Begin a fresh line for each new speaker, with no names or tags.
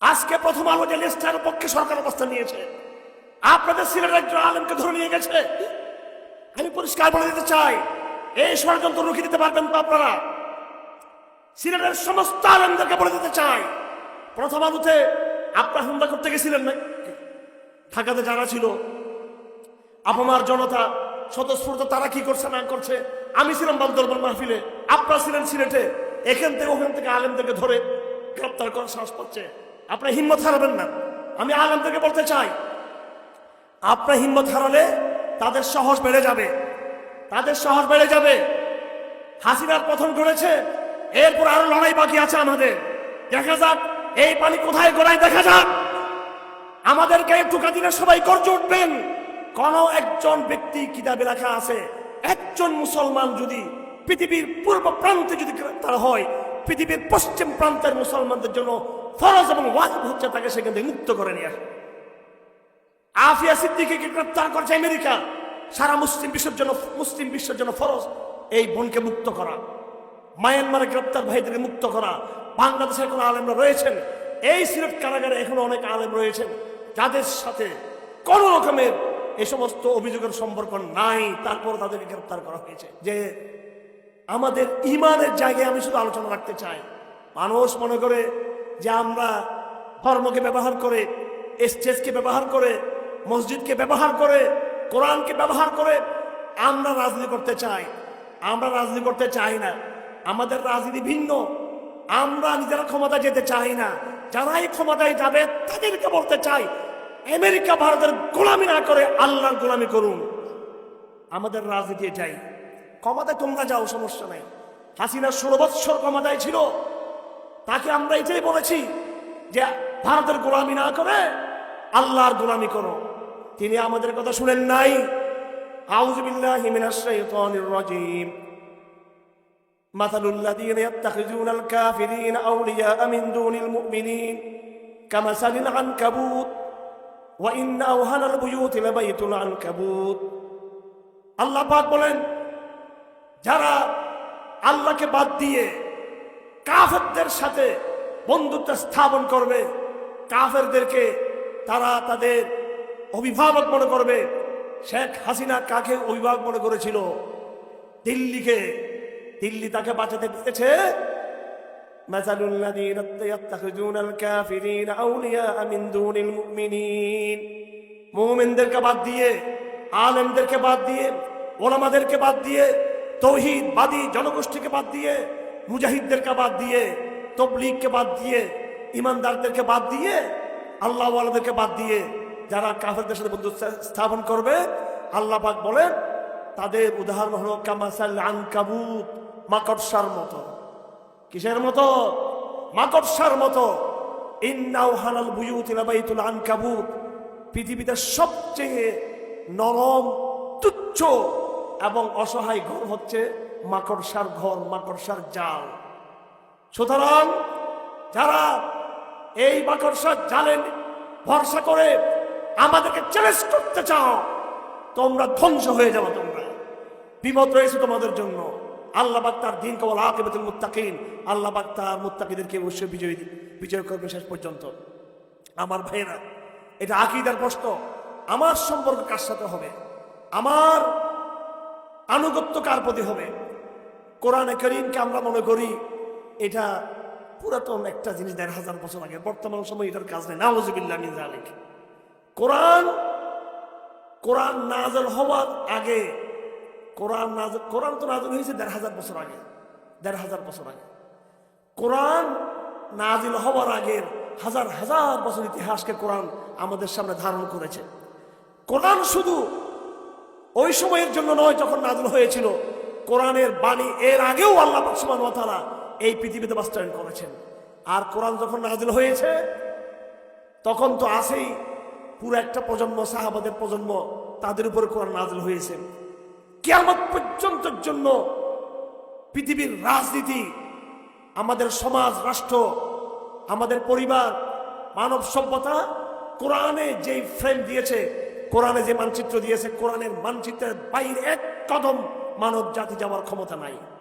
আজকে প্রথম আলো যে লিস্টার পক্ষে সরকার অবস্থান নিয়েছে, আপনাদের সিলেটের একজন আলেমকে ধরে নিয়ে গেছে। আমি পরিষ্কার বলে দিতে চাই, এই ষড়যন্ত্র রুখে দিতে পারবেন তো আপনারা? সিলেটের সমস্ত আলেমদেরকে বলে দিতে চাই, প্রথম আলোতে আপনারা হামলা করতে গেছিলেন না? ঢাকাতে যারা ছিল আপনার জনতা স্বতঃস্ফূর্ত, তারা কি করছে না করছে, আমি ছিলাম বান্দরবান মাহফিলে, আপনারা ছিলেন সিলেটে, এখান থেকে ওখান থেকে আলেমদেরকে ধরে গ্রেপ্তার করার সাহস পাচ্ছে। আপনার হিম্মত হারাবেন না। আমি আলেমদেরকে বলতে চাই, আপনার হিম্মত হারালে তাদের সাহস বেড়ে যাবে, তাদের সাহস বেড়ে যাবে। হাসিনার পতন করেছে, এরপর আরো লড়াই বাকি আছে আমাদের। দেখা যাক এই পানি কোথায় গড়ায়, দেখা যাক। আমাদেরকে একটু কাদিনে সবাই গর্জে উঠবেন। কোন একজন ব্যক্তি কিতাবে লেখা আছে, একজন মুসলমান যদি পৃথিবীর পূর্ব প্রান্তে যদি গ্রেপ্তার হয়, পৃথিবীর পশ্চিম প্রান্তের মুসলমানদের জন্য ফরজ এবং ওয়াজিব হচ্ছে তাকে সেখান থেকে মুক্ত করে নিয়ে আসা। আফিয়া সিদ্দিকীকে গ্রেপ্তার করছে আমেরিকা, সারা মুসলিম বিশ্বের জন্য ফরজ এই বোনকে মুক্ত করা। মায়ানমারে গ্রেপ্তার ভাইদেরকে মুক্ত করা। বাংলাদেশে এখন আলেমরা রয়েছেন, এই সিলেট কারাগারে এখনো অনেক আলেম রয়েছেন যাদের সাথে কোন রকমের এই সমস্ত অভিযোগের সম্পর্ক নাই, তারপর তাদেরকে গ্রেপ্তার করা হয়েছে। যে আমাদের ইমানের জায়গায় আমি শুধু আলোচনা রাখতে চাই। মানুষ মনে করে যে আমরা ধর্মকে ব্যবহার করে, স্টেজকে ব্যবহার করে, মসজিদকে ব্যবহার করে, কোরআনকে ব্যবহার করে আমরা রাজনীতি করতে চাই। আমরা রাজনীতি করতে চাই না, আমাদের রাজনীতি ভিন্ন। আমরা নিজেরা ক্ষমতা যেতে চাই না, যারাই ক্ষমতায় যাবে তাদেরকে বলতে চাই, আমেরিকা ভারতের গোলামি না করে আল্লাহর গোলামি করুন। আমাদের রাজনীতি এটাই। ক্ষমতায় তোমরা যাও, সমস্যা নাই। হাসিনা 16 বৎসর ক্ষমতায় ছিল, তাকে আমরা এটাই বলেছি যে ভারতের গোলামি না করে আল্লাহর গোলামি করো। তিনি আমাদের কথা শুনেন নাই। আউযু বিল্লাহি মিনাশ শাইতানির রাজীম। মাসালুল লাযীনা ইয়াত্তাখিযুনাল কাফিরিনা আউলিয়া মিন দুনিল মুমিনিন কামাসালিল আনকাবুত ওয়া ইন্না আওহানাল বুয়ুতি লাবাইতুল আনকাবুত। আল্লাহ পাক বলেন, যারা আল্লাহকে বাদ দিয়ে কাফেরদের সাথে বন্ধুত্ব স্থাপন করবে, কাফেরদেরকে তারা তাদের অভিভাবক মনে করবে। শেখ হাসিনা কাকে অভিভাবক মনে করেছিল? দিল্লিকে। দিল্লি তাকে বাঁচাতে পেরেছে। মাসালুল লাযীনা ইয়াত্তাখিযুনাল কাফিরিনা আউলিয়া মিন দুনিল মুমিনিন। মুমিনদেরকে বাদ দিয়ে, আলেমদেরকে বাদ দিয়ে, ওলামাদেরকে বাদ দিয়ে, তৌহিদবাদী জনগোষ্ঠীকে বাদ দিয়ে, মুজাহিদদেরকে বাদ দিয়ে, তবলিগকে বাদ দিয়ে, ইমানদারদেরকে বাদ দিয়ে, আল্লাহ ওয়ালাদেরকে বাদ দিয়ে যারা কাফেরদের সাথে বন্ধুত্ব স্থাপন করবে, আল্লাহ পাক বলেন তাদের উদাহরণ হলো কামাসাল আনকাবুত, মাকড়সার মতো। কিসের মতো? মাকড়সার মতো। ইন্নাউ হানাল বুয়ুতি লাবাইতুল আনকাবুত। পৃথিবীতে সবচেয়ে নরম, তুচ্ছ এবং অসহায় ঘর হচ্ছে মাকড়সার ঘর, মাকড়সার জাল। সুতরাং যারা এই মাকড়সার জালে ভরসা করে আমাদেরকে চ্যালেঞ্জ করতে চাও, তোমরা ধ্বংস হয়ে যাও, তোমরা বিপদ রয়েছে তোমাদের জন্য। আল্লাহ পাক তার দিন কওয়াল আকিবাতুল মুত্তাকিন, আল্লাহ পাক তার মুত্তাকিদেরকে অবশ্যই বিজয় করবে শেষ পর্যন্ত। আমার ভাইরা, এটা আকীদার প্রশ্ন। আমার সম্পর্ক কার সাথে হবে? আমার আনুগত্য কার প্রতি হবে? কোরআনে কারীমকে আমরা মনে করি এটা পুরাতন একটা জিনিস, ১৫০০ বছর আগে। বর্তমান সময় এটার কাজ নেই। নাউযুবিল্লাহ মিন যালিক। কোরআন নাযিল হওয়ার আগে, কোরআন তো নাযিল হয়েছে ১৫০০ বছর আগে। ১৫০০ বছর আগে কোরআন নাযিল হওয়ার আগের হাজার হাজার বছর ইতিহাসকে কোরআন আমাদের সামনে ধারণ করেছে। কোরআন শুধু ওই সময়ের জন্য নয় যখন নাযিল হয়েছিল, কোরআনের বাণী এর আগেও আল্লাহ পাক সুবহানাহু ওয়া তাআলা এই পৃথিবীতে বাস্তবায়ন করেছেন। আর কোরআন যখন নাযিল হয়েছে তখন তো আছেই পুরো একটা প্রজন্ম, সাহাবাদের প্রজন্ম, তাদের উপরে কোরআন নাযিল হয়েছে। কিয়ামত পর্যন্তের জন্য পৃথিবীর রাজনীতি, আমাদের সমাজ, রাষ্ট্র, আমাদের পরিবার, মানব সভ্যতা কোরআনে যেই ফ্রেম দিয়েছে, কোরআনে যে মানচিত্র দিয়েছে, কোরআনের মানচিত্রের বাইরে এক কদম মানব জাতি যাওয়ার ক্ষমতা নাই।